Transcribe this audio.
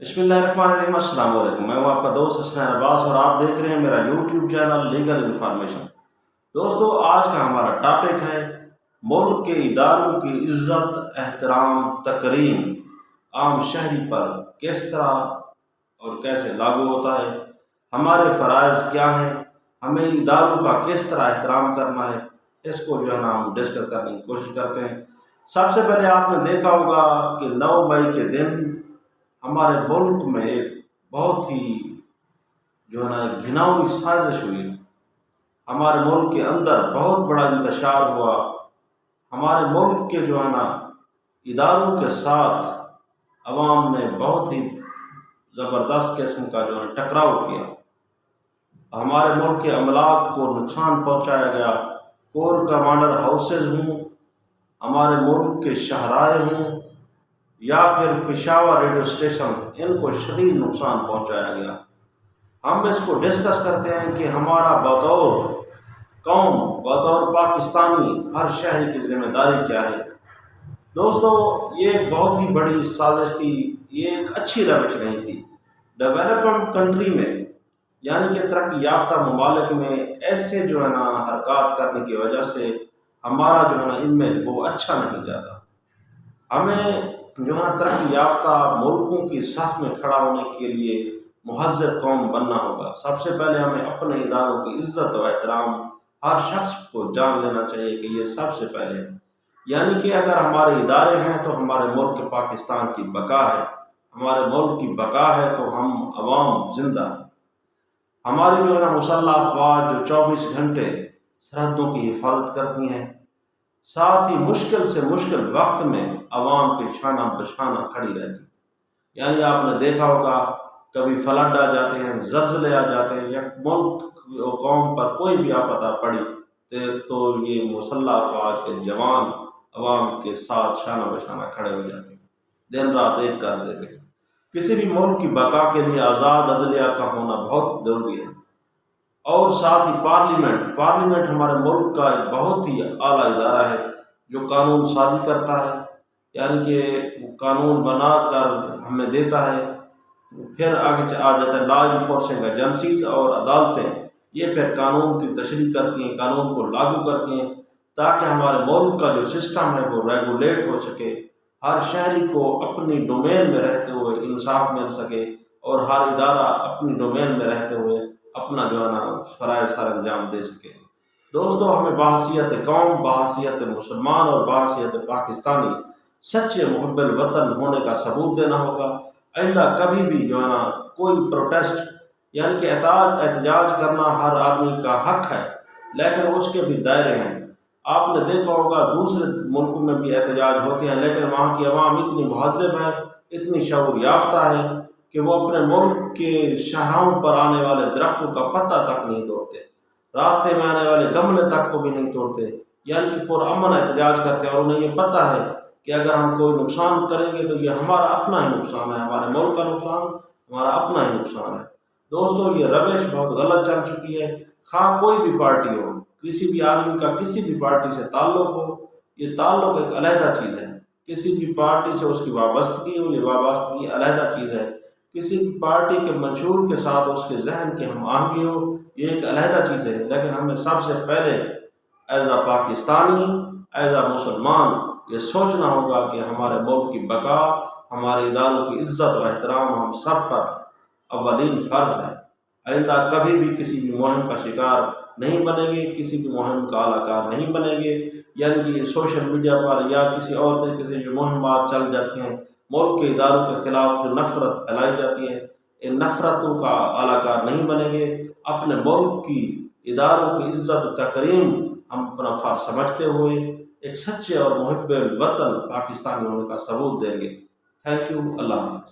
बिस्मिल्लाहिर्रहमानिर्रहीम। अस्सलाम वालेकुम। मैं हूं आपका दोस्त हसनैन अब्बास और आप देख रहे हैं मेरा यूट्यूब चैनल लीगल इन्फॉर्मेशन। दोस्तों, आज का हमारा टॉपिक है मुल्क के इदारों की इज्जत, एहतराम, तकरीम आम शहरी पर किस तरह और कैसे लागू होता है, हमारे फ़राइज़ क्या हैं, हमें इदारों का किस तरह एहतराम करना है, इसको जो है ना हम डिस्कस करने की कोशिश करते हैं। सबसे पहले आपने देखा होगा कि 9 मई के दिन हमारे मुल्क में एक बहुत ही जो है ना घिनौनी साजिश हुई। हमारे मुल्क के अंदर बहुत बड़ा इंतशार हुआ। हमारे मुल्क के जो है ना इदारों के साथ अवाम ने बहुत ही ज़बरदस्त किस्म का जो है टकराव किया। हमारे मुल्क के अमलाक को नुकसान पहुंचाया गया। कोर कमांडर हाउसेज हों, हमारे मुल्क के शहराए हों या फिर पेशावर रेडियो स्टेशन, इनको शदीद नुकसान पहुंचाया गया। हम इसको डिस्कस करते हैं कि हमारा बतौर कौम, बतौर पाकिस्तानी हर शहरी की जिम्मेदारी क्या है। दोस्तों, ये एक बहुत ही बड़ी साजिश थी, ये एक अच्छी रविश नहीं थी। डेवलपमेंट कंट्री में यानी कि तरक्की याफ्ता ममालिक में ऐसे जो है ना हरकत करने की वजह से हमारा जो है ना इमेज वो अच्छा नहीं जाता। हमें जो है ना तरक्की याफ्ता मुल्कों की सफ में खड़ा होने के लिए मुहज़्ज़ब कौम बनना होगा। सबसे पहले हमें अपने इदारों की इज्जत और एहतराम हर शख्स को जान लेना चाहिए कि ये सबसे पहले है। यानी कि अगर हमारे इदारे हैं तो हमारे मुल्क पाकिस्तान की बका है, हमारे मुल्क की बका है तो हम अवाम जिंदा हैं। हमारी जो है ना मुसल्लह अफवाज जो 24 घंटे सरहदों की हिफाजत करती हैं, साथ ही मुश्किल से मुश्किल वक्त में अवाम के शाना बशाना खड़ी रहती। यानी आपने देखा होगा कभी फ्लड आ जाते हैं, ज़लज़ले आ जाते हैं या मुल्क कौम पर कोई भी आफत आ पड़ी तो ये मुसल्लह अफवाज के जवान अवाम के साथ शाना बशाना खड़े हो जाते हैं, दिन रात एक कर देते हैं। किसी भी मुल्क की बका के लिए आज़ाद अदलिया का होना बहुत ज़रूरी है। और साथ ही पार्लियामेंट हमारे मुल्क का एक बहुत ही आला इदारा है जो कानून साजी करता है, यानी कि कानून बना कर हमें देता है। फिर आगे आ जाता है लॉ इन्फोर्सिंग एजेंसीज और अदालतें, ये फिर कानून की तशरीह करती हैं, कानून को लागू करती हैं ताकि हमारे मुल्क का जो सिस्टम है वो रेगुलेट हो सके, हर शहरी को अपनी डोमेन में रहते हुए इंसाफ मिल सके और हर इदारा अपनी डोमेन में रहते हुए अपना जो है ना फ़राइज़ सर अंजाम दे सके। दोस्तों, हमें बहसीयत कौम, बहसीयत मुसलमान और बहसीयत पाकिस्तानी सच्चे मुहब्बिल वतन होने का सबूत देना होगा। आइंदा कभी भी जो है ना कोई प्रोटेस्ट यानी कि एहतजाज करना हर आदमी का हक है, लेकिन उसके भी दायरे हैं। आपने देखा होगा दूसरे मुल्कों में भी एहतजाज होते हैं, लेकिन वहाँ की अवाम इतनी महज़्ज़ब है, इतनी शऊर याफ्ता है कि वो अपने मुल्क के शाहराहों पर आने वाले दरख्तों का पत्ता तक नहीं तोड़ते, रास्ते में आने वाले गमले तक को भी नहीं तोड़ते, यानी कि पुरअमन एहतजाज करते हैं। और उन्हें ये पता है कि अगर हम कोई नुकसान करेंगे तो ये हमारा अपना ही नुकसान है, हमारे मुल्क का नुकसान हमारा अपना ही नुकसान है। दोस्तों, ये रविश बहुत गलत चल चुकी है। खा कोई भी पार्टी हो, किसी भी आदमी का किसी भी पार्टी से ताल्लुक हो, ये ताल्लुक एक अलहदा चीज़ है। किसी भी पार्टी से उसकी वाबस्तगी हो, ये वाबस्तगी अलहदा चीज़ है। किसी भी पार्टी के मंशूर के साथ उसके जहन की हम आहंगी हो, ये एक अलहदा चीज़ है। लेकिन हमें सबसे पहले एज आ पाकिस्तानी, एज आ मुसलमान ये सोचना होगा कि हमारे मुल्क की बका, हमारे इदारों की इज्जत व एहतराम हम सब पर अव्वलीन फ़र्ज़ है। आइंदा कभी भी किसी भी मुहिम का शिकार नहीं बनेंगे, किसी भी मुहिम का आलाकार नहीं बनेंगे। यानी कि सोशल मीडिया पर या किसी और तरीके से जो मुहिमात चल जाती हैं, मुल्क के इदारों के खिलाफ जो नफ़रत फैलाई जाती है, इन नफ़रतों का आलाकार नहीं बनेंगे। अपने मुल्क की इदारों की इज्जत तकरीम हम अपना फ़र्ज समझते हुए एक सच्चे और मुहिब्बे वतन पाकिस्तानी होने का सबूत देंगे। Thank you. अल्लाह हाफ़िज़।